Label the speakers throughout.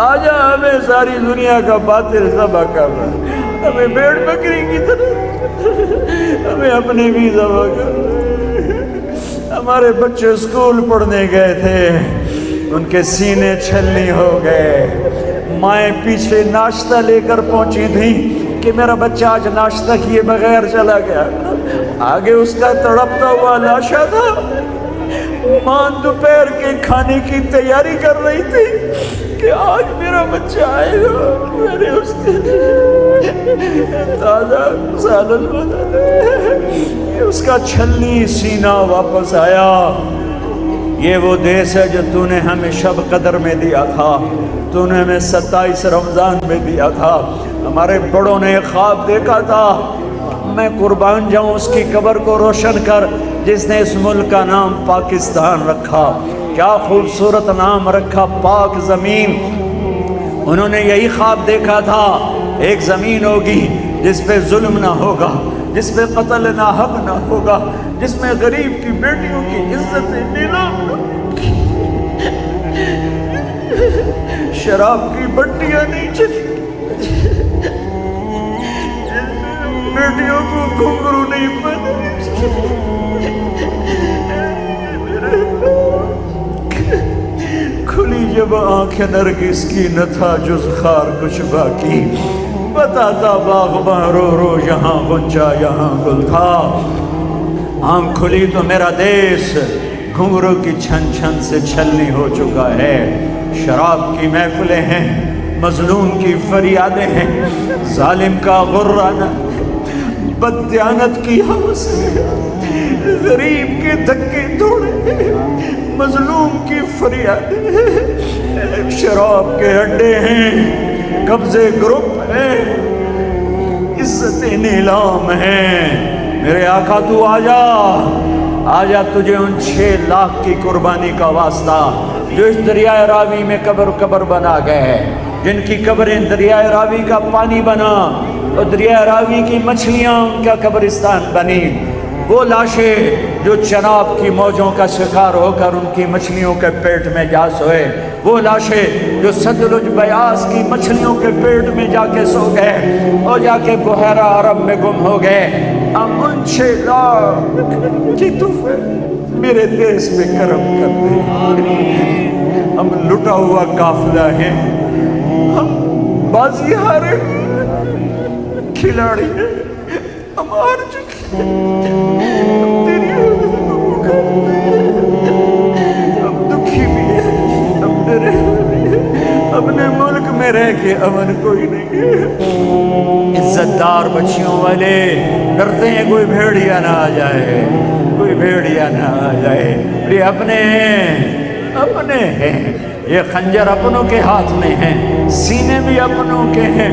Speaker 1: آجا ہمیں ساری دنیا کا باطل ذبح کر رہا ہے، ہمیں بھیڑ بکری کی طرح ہمیں اپنے بھی ذبح کر رہا ہے۔ ہمارے بچے اسکول پڑھنے گئے تھے، ان کے سینے چھلنی ہو گئے، مائیں پیچھے ناشتہ لے کر پہنچی تھیں کہ میرا بچہ آج ناشتہ کیے بغیر چلا گیا، آگے اس کا تڑپتا ہوا لاشا تھا، ماں دوپہر کے کھانے کی تیاری کر رہی تھی کہ آج میرا بچہ آئے گا، میں نے اس کے تازہ سالن بنا، اس کا چھلنی سینہ واپس آیا۔ یہ وہ دیس ہے جو تو نے ہمیں شب قدر میں دیا تھا، تو نے ہمیں 27 رمضان میں دیا تھا۔ ہمارے بڑوں نے ایک خواب دیکھا تھا، میں قربان جاؤں اس کی قبر کو روشن کر جس نے اس ملک کا نام پاکستان رکھا، کیا خوبصورت نام رکھا، پاک زمین۔ انہوں نے یہی خواب دیکھا تھا، ایک زمین ہوگی جس پہ ظلم نہ ہوگا، جس پہ قتل نہ حق نہ ہوگا، جس میں غریب کی بیٹیوں کی عزت نیلام نہ ہوگی، شراب کی بٹیاں نہیں چلی، بیٹیوں کو گھنگرو نہیں پہنے، کھلی جب آنکھیں نرگس کی نہ تھا جز خار کچھ باقی، بتاتا باغباں رو رو یہاں غنچہ یہاں گل تھا۔ آنکھ کھلی تو میرا دیس گھنگرو کی چھن چھن سے چھلنی ہو چکا ہے، شراب کی محفلیں ہیں، مظلوم کی فریادیں ہیں، ظالم کا غرانہ، بددیانت کی ہوس، غریب کے دھکے توڑے، مظلوم کی فریادیں، شراب کے اڈے ہیں، قبضے گروپ ہیں، عزتیں نیلام ہیں۔ میرے آقا تو آجا تجھے ان 6 لاکھ کی قربانی کا واسطہ جو اس دریائے راوی میں قبر بنا گئے ہیں، جن کی قبریں دریائے راوی کا پانی بنا اور دریائے راوی کی مچھلیاں ان کا قبرستان بنی، وہ لاشیں جو چناب کی موجوں کا شکار ہو کر ان کی مچھلیوں کے پیٹ میں جا سوئے، وہ لاشیں جو ستلج بیاس کی مچھلیوں کے پیٹ میں جا کے سو گئے اور جا کے بحیرہ عرب میں گم ہو گئے، ہم ان 6 لاکھ کی تحفے میرے دیس میں کرم کر دے۔ ہم لٹا ہوا قافلہ ہیں، ہم بازی ہارے کھلاڑی ہیں، ہم ہار چکے ہم تیری ہم دکھی بھی ہیں، ہم ڈرے بھی ہیں، اپنے ملک میں رہ کے امن کوئی نہیں ہے۔ عزت دار بچیوں والے ڈرتے ہیں کوئی بھیڑیا نہ آ جائے، کوئی بھیڑیا نہ آ جائے، یہ اپنے ہیں، یہ خنجر اپنوں کے ہاتھ میں ہیں، سینے بھی اپنوں کے ہیں،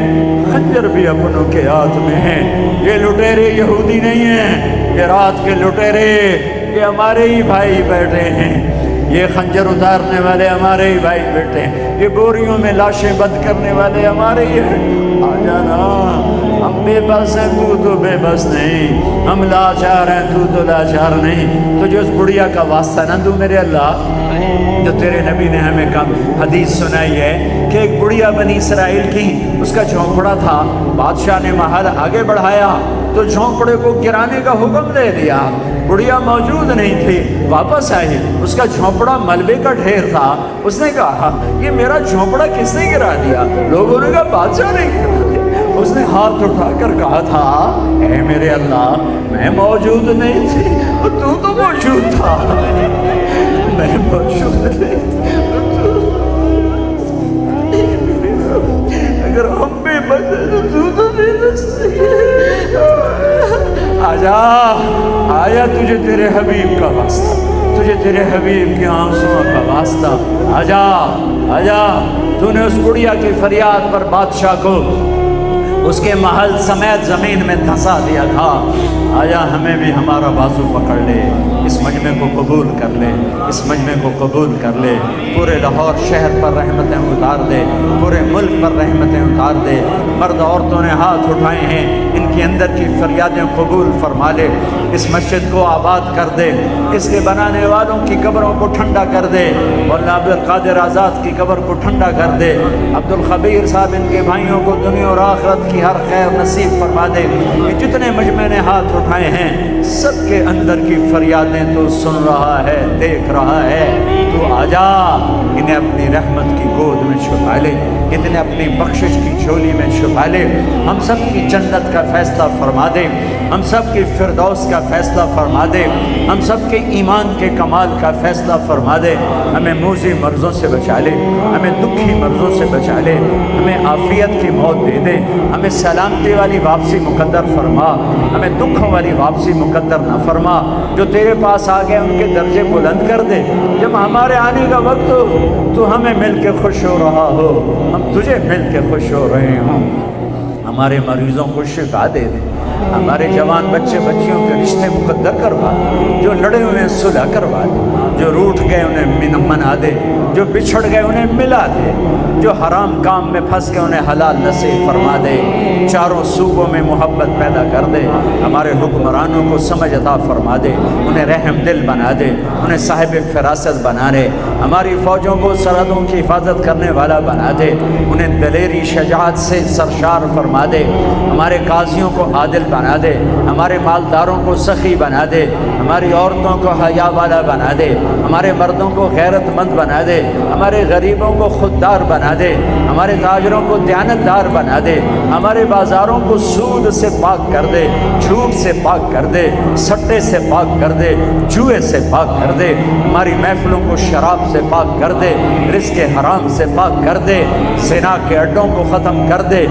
Speaker 1: خنجر بھی اپنوں کے ہاتھ میں ہیں۔ یہ لٹیرے یہودی نہیں ہیں، یہ رات کے لٹیرے یہ ہمارے ہی بھائی بیٹھے ہیں، یہ خنجر اتارنے والے ہمارے ہی بھائی بیٹھے ہیں، یہ بوریوں میں لاشیں بند کرنے والے ہمارے ہی ہیں۔ آ جانا، ہم بے بس ہیں، تو بے بس نہیں، ہم لاچار ہیں، تو لاچار نہیں۔ تجھے اس بڑھیا کا واسطہ نہ دوں میرے اللہ، جو تیرے نبی نے ہمیں حدیث سنائی ہے کہ ایک بڑھیا بنی اسرائیل کی، اس کا جھونپڑا تھا، بادشاہ نے محل آگے بڑھایا تو جھونپڑے کو گرانے کا حکم دے دیا، بڑھیا موجود نہیں تھی، واپس آئی، اس کا جھونپڑا ملبے کا ڈھیر تھا، اس نے کہا یہ میرا جھونپڑا کس نے گرا دیا؟ لوگوں نے کہا بادشاہ نے گرا دیا۔ اس نے ہاتھ اٹھا کر کہا تھا اے میرے اللہ میں موجود نہیں تھی، تو موجود تھا، میں موجود نہیں تھی، اگر ہم بے بس ہیں تو بے بس نہیں۔ آجا تجھے تیرے حبیب کا واسطہ، تجھے تیرے حبیب کے آنسوں کا واسطہ، آجا تو نے اس بڑھیا کی فریاد پر بادشاہ کو اس کے محل سمیت زمین میں دھسا دیا تھا۔ آیا ہمیں بھی ہمارا بازو پکڑ لے، اس مجمع کو قبول کر لے، اس مجمع کو قبول کر لے، پورے لاہور شہر پر رحمتیں اتار دے، پورے ملک پر رحمتیں اتار دے۔ مرد عورتوں نے ہاتھ اٹھائے ہیں، ان کی کے اندر کی فریادیں قبول فرما لے، اس مسجد کو آباد کر دے، اس کے بنانے والوں کی قبروں کو ٹھنڈا کر دے، مولانا عبد القادر آزاد کی قبر کو ٹھنڈا کر دے، عبد الخبیر صاحب ان کے بھائیوں کو دنیا اور آخرت کی ہر خیر نصیب فرما دے۔ یہ جتنے مجمع نے ہاتھ اٹھائے ہیں سب کے اندر کی فریادیں تو سن رہا ہے، دیکھ رہا ہے، تو آجا انہیں اپنی رحمت کی گود میں چھپا لے، انہیں اپنی بخشش کی جھولی میں چھپا لے، ہم سب کی جنت کا فیصلہ فرما دے، ہم سب کی فردوس کا فیصلہ فرما دے، ہم سب کے ایمان کے کمال کا فیصلہ فرما دے، ہمیں موذی مرضوں سے بچا لے، ہمیں دکھی مرضوں سے بچا لے، ہمیں عافیت کی موت دے دے، ہمیں سلامتی والی واپسی مقدر فرما، ہمیں دکھوں والی واپسی مقدر نہ فرما، جو تیرے پاس آ گئے ان کے درجے بلند کر دے، جب ہمارے آنے کا وقت ہو تو ہمیں مل کے خوش ہو رہا ہو، ہم تجھے مل کے خوش ہو رہے ہوں، ہمارے مریضوں کو شفا دے دے، ہمارے جوان بچے بچیوں کے رشتے مقدر کروا دے، جو لڑے ہوئے صلح کروا دے، جو روٹھ گئے انہیں منا دے، جو بچھڑ گئے انہیں ملا دے، جو حرام کام میں پھنس گئے انہیں حلال نصیب فرما دے، چاروں صوبوں میں محبت پیدا کر دے، ہمارے حکمرانوں کو سمجھ عطا فرما دے، انہیں رحم دل بنا دے، انہیں صاحب فراست بنا دے، ہماری فوجوں کو سرحدوں کی حفاظت کرنے والا بنا دے، انہیں دلیری شجاعت سے سرشار فرما دے، ہمارے قاضیوں کو عادل بنا دے، ہمارے مالداروں کو سخی بنا دے، ہماری عورتوں کو حیا والا بنا دے، ہمارے مردوں کو غیرت مند بنا دے، ہمارے غریبوں کو خوددار بنا دے، ہمارے تاجروں کو دیانتدار بنا دے، ہمارے بازاروں کو سود سے پاک کر دے، جھوٹ سے پاک کر دے، سٹے سے پاک کر دے، جوئے سے پاک کر دے، ہماری محفلوں کو شراب سے پاک کر دے، رزق حرام سے پاک کر دے، زنا کے اڈوں کو ختم کر دے،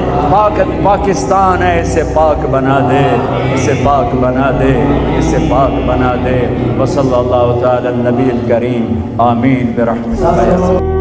Speaker 1: پاکستان ہے اسے پاک بنا دے، اسے پاک بنا دے، اسے پاک بنا دے۔ وصلی اللہ تعالی النبی الکریم، آمین برحمتہ۔